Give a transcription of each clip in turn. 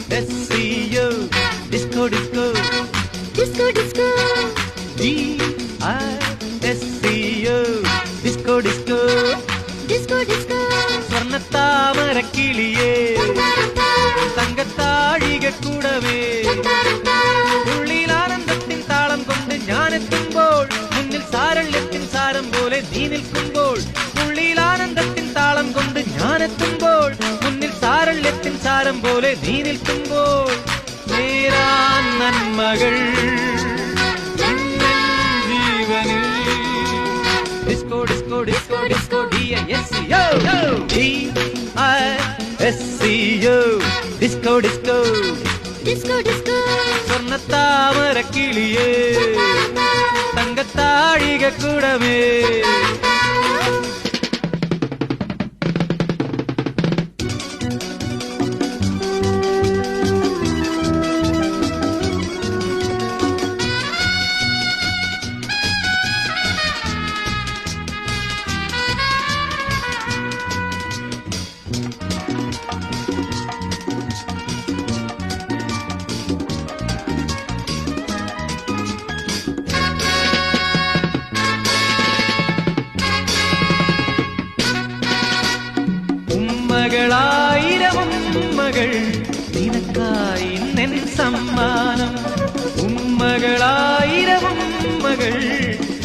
D-I-S-C-O, disco, disco. Disco, disco. D-I-S-C-O, disco, disco. Disco, disco. സ്വർണ്ണത്താമര കിളിയേ തങ്കത്താഴിക കൂടവേ ഉള്ളിൽ ആനന്ദത്തിൻ താളം കൊണ്ട് ഞാനെത്തുമ്പോൾ മുന്നിൽ സാരള്യത്തിൻ സാരം പോലെ നീ നിൽക്കുമ്പോൾ ഉള്ളിൽ ആനന്ദത്തിൻ താളം കൊണ്ട് ഞാനെത്തുമ്പോൾ മുന്നിൽ സാരള്യത്തിൻ സാരം പോലെ നീ നിൽക്കുമ്പോൾ നേരാൻ നന്മകൾ ജീവനിൽ disco disco disco disco D-I-S-C-O D-I-S-C-O disco disco Disco, disco. സ്വർണ്ണത്താമര കിളിയേ തങ്കത്താഴിക കൂടമേ ഉമ്മകളായിരം ഉമ്മകൾ നിനക്കായി നെൻ സമ്മാനം ഉമ്മകളായിരം ഉമ്മകൾ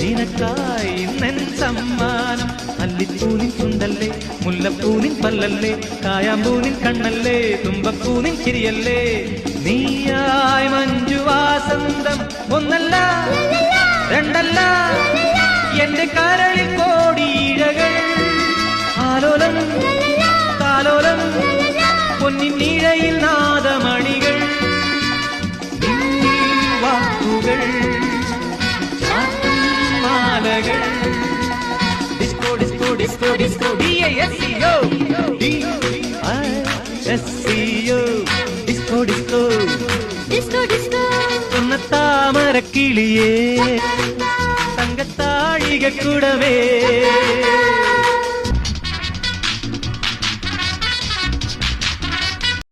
നിനക്കായി നെൻ സമ്മാനം അല്ലിപ്പൂനിൻ ചുണ്ടല്ലേ മുല്ലപ്പൂനിൻ പല്ലല്ലേ കായാമ്പൂനിൻ കണ്ണല്ലേ തുമ്പപ്പൂനിൻ ചിരിയല്ലേ നീയായി മഞ്ജുവാസന്തം ഒന്നല്ല രണ്ടല്ല എന്റെ കരളിൽ കോടിയിഴകൾ ആലോലം താലോലം പൊന്നിൻ നീഴയിൽ നാദമണികൾ വാക്കുകൾ മാലകൾ disco disco disco disco D-I-S-C-O D-I-S-C-O disco disco Disco, disco. സ്വർണ്ണത്താമര കിളിയേ തങ്കത്താഴിക കൂടവേ